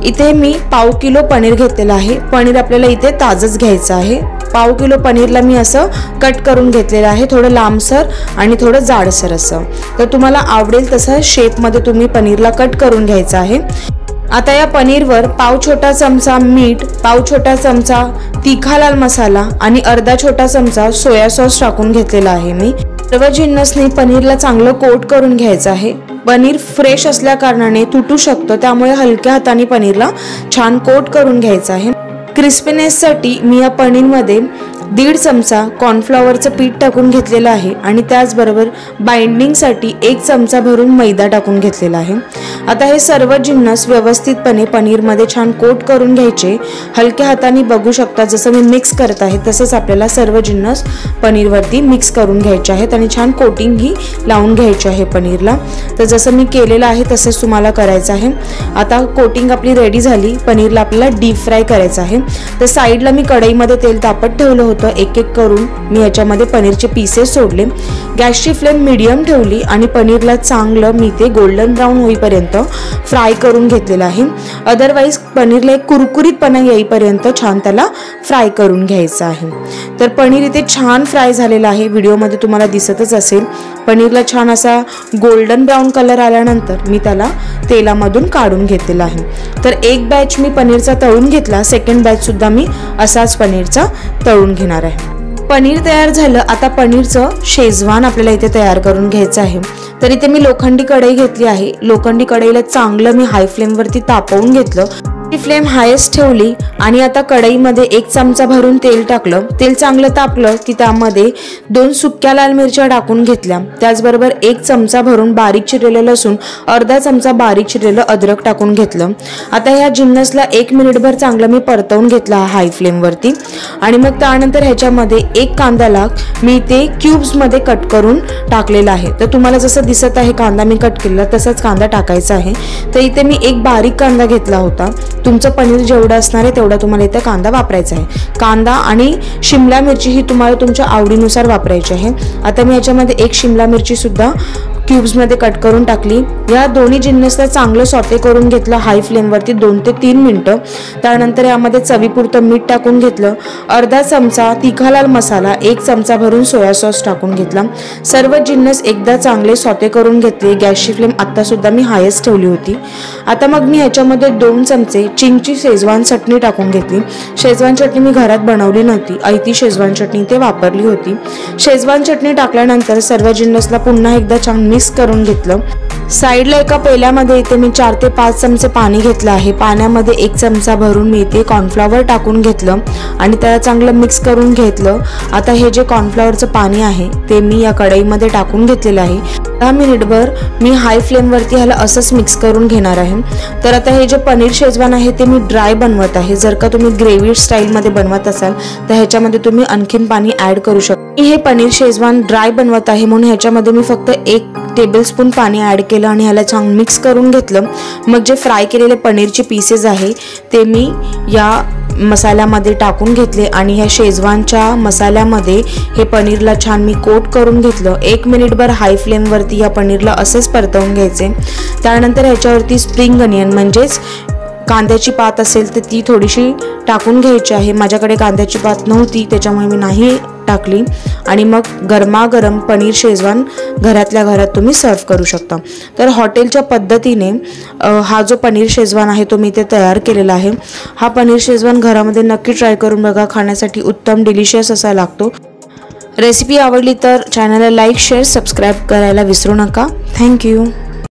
इथे मी पाव किलो पनीर घेतलेलं आहे। पनीर आपल्याला इथे ताजंच घ्यायचं आहे। पाव किलो पनीरला मी असं कट करून घेतलेलं आहे, थोडं लांबसर आणि थोडं जाडसर असं। तर तुम्हाला आवडेल तसं शेपमध्ये तुम्ही पनीरला कट करून घ्यायचं आहे। आता या पनीरवर पाव छोटा चमचा मीठ, पाव छोटा चमचा तिखा लाल मसाला आणि अर्धा छोटा चमचा सोया सॉस टाकून घेतलेला आहे। मी सर्व जिन्नसनी पनीरला चांगलं कोट करून घ्यायचं आहे। पनीर फ्रेश असल्या कारणाने तुटू शकतं, त्यामुळे हलक्या हाताने पनीरला छान कोट करून घ्यायचं आहे। क्रिस्पीनेससाठी मी या पनीरमध्ये 1.5 चमचा कॉर्नफ्लॉवरचं पीठ टाकून घेतलेलं आहे आणि त्याचबरोबर बाइंडिंगसाठी 1 चमचा भरून मैदा टाकून घेतलेला आहे। आता हे सर्व जिन्नस व्यवस्थितपणे पनीरमध्ये छान कोट करून घ्यायचे। हलक्या हाताने बघू शकता जसं मी मिक्स करत आहे तसंच आपल्याला सर्व जिन्नस पनीरवरती मिक्स करून घ्यायचे आहेत आणि छान कोटिंग ही लावून घ्यायची आहे पनीरला। तर जसं मी केलेलं आहे तसंच तुम्हाला करायचं आहे। आता कोटिंग आपली रेडी झाली। पनीरला आपल्याला डीप फ्राय करायचं आहे। तर साईडला मी कढईमध्ये तेल तापत ठेवलं होतं। एक एक करून मी याच्यामध्ये पनीरचे पीसेस सोडले। गॅसची फ्लेम मीडियम ठेवली आणि पनीरला चांगलं मी ते गोल्डन ब्राऊन होईपर्यंत फ्राय करून घेतलेलं आहे। अदरवाईज पनीरला एक कुरकुरीतपणा येईपर्यंत छान त्याला फ्राय करून घ्यायचं आहे। तर पनीर इथे छान फ्राय झालेलं आहे, व्हिडिओमध्ये तुम्हाला दिसतच असेल। पनीरला छान असा गोल्डन ब्राऊन कलर आल्यानंतर मी त्याला तेलामधून काढून घेतलेला आहे। तर एक बॅच मी पनीरचा तळून घेतला, सेकंड बॅच सुद्धा मी असाच पनीरचा तळून घेणार आहे। पनीर तयार झालं। आता पनीरचं शेजवान आपल्याला इथे तयार करून घ्यायचं आहे। तर इथे मी लोखंडी कढई घेतली आहे। लोखंडी कढईला चांगलं मी हाय फ्लेमवरती तापवून घेतलं। फ्लेम हायेस्ट ठेवली आणि आता कढईमध्ये 1 चमचा भरून तेल टाकलं। तेल चांगलं तापलं की त्यामध्ये 2 सुक्या लाल मिरच्या टाकून घेतल्या। त्याचबरोबर 1 चमचा भरून बारीक चिरलेलं लसूण, अर्धा चमचा बारीक चिरलेलं अद्रक टाकून घेतलं। आता ह्या जिन्नसला 1 मिनिटभर चांगलं मी परतवून घेतला हाय फ्लेमवरती आणि मग त्यानंतर ह्याच्यामध्ये 1 कांद्याला मी ते क्यूब्समध्ये कट करून टाकलेला आहे। तर तुम्हाला जसं दिसत आहे कांदा मी कट केलेला तसाच कांदा टाकायचा आहे। तर इथे मी 1 बारीक कांदा घेतला होता। तुमचं पनीर जेवढं असणार आहे तेवढा तुम्हाला इथे कांदा वापरायचा आहे। कांदा आणि शिमला मिरची ही तुम्हाला तुमच्या आवडीनुसार वापरायची आहे। आता मी याच्यामध्ये 1 शिमला मिरची सुद्धा क्यूब्समध्ये कट करून टाकली। या दोन्ही जिन्नसला चांगलं सॉटे करून घेतलं हाय फ्लेमवरती 2 ते 3 मिनिटं। त्यानंतर यामध्ये चवीपुरतं मीठ टाकून घेतलं, अर्धा चमचा तिखा लाल मसाला, 1 चमचा भरून सोया सॉस टाकून घेतला। सर्व जिन्नस एकदा चांगले सॉटे करून घेतले। गॅसची फ्लेम आता सुद्धा मी हायेस्ट ठेवली होती। आता मग मी ह्याच्यामध्ये 2 चमचे चिंगची शेजवान चटणी टाकून घेतली। शेजवान चटणी मी घरात बनवली नव्हती, आयती शेजवान चटणी ते वापरली होती। शेजवान चटणी टाकल्यानंतर सर्व जिन्नसला पुन्हा एकदा छान मिक्स करून घेतलं। साईडला एका पेल्यामध्ये इथे मी 4 ते 5 चमचे पाणी घेतलं आहे। पाण्यामध्ये 1 चमचा भरून मी इथे कॉर्नफ्लॉवर टाकून घेतलं आणि त्याला चांगलं मिक्स करून घेतलं। आता हे जे कॉर्नफ्लॉवरचं पाणी आहे ते मी या कढईमध्ये टाकून घेतलेलं आहे। 10 मिनिटभर मी हाय फ्लेमवरती ह्याला असंच मिक्स करून घेणार आहे। तर आता हे जे पनीर शेजवान आहे ते मी ड्राय बनवत आहे। जर का तुम्ही ग्रेव्ही स्टाईलमध्ये बनवत असाल तर ह्याच्यामध्ये तुम्ही आणखीन पाणी ॲड करू शकता। मी हे पनीर शेजवान ड्राय बनवत आहे म्हणून ह्याच्यामध्ये मी फक्त 1 टेबलस्पून पाणी ॲड केलं आणि ह्याला छान मिक्स करून घेतलं। मग जे फ्राय केलेले पनीरचे पीसेस आहे ते मी या मसाल्यामध्ये टाकून घेतले आणि ह्या शेजवानच्या मसाल्यामध्ये हे पनीरला छान मी कोट करून घेतलं। 1 मिनिटभर हाय फ्लेमवरती या पनीरला असंच परतवून घ्यायचे। त्यानंतर ह्याच्यावरती स्प्रिंग अनियन म्हणजेच कांद्याची पात असेल तर ती थोडीशी टाकून घ्यायची आहे। माझ्याकडे कांद्याची पात नव्हती त्याच्यामुळे मी नाही टाकली आणि मग गरमागरम पनीर शेजवान घरातल्या घरात तुम्ही सर्व करू शकता। तर हॉटेलच्या पद्धतीने हा जो पनीर शेजवान आहे तो मी इथे तयार केलेला आहे। हा पनीर शेजवान घरामध्ये नक्की ट्राय करून बघा, खाण्यासाठी उत्तम डिलिशियस असा लागतो। रेसिपी आवडली तर चॅनलला लाईक, शेअर, सबस्क्राईब करायला विसरू नका। थँक्यू।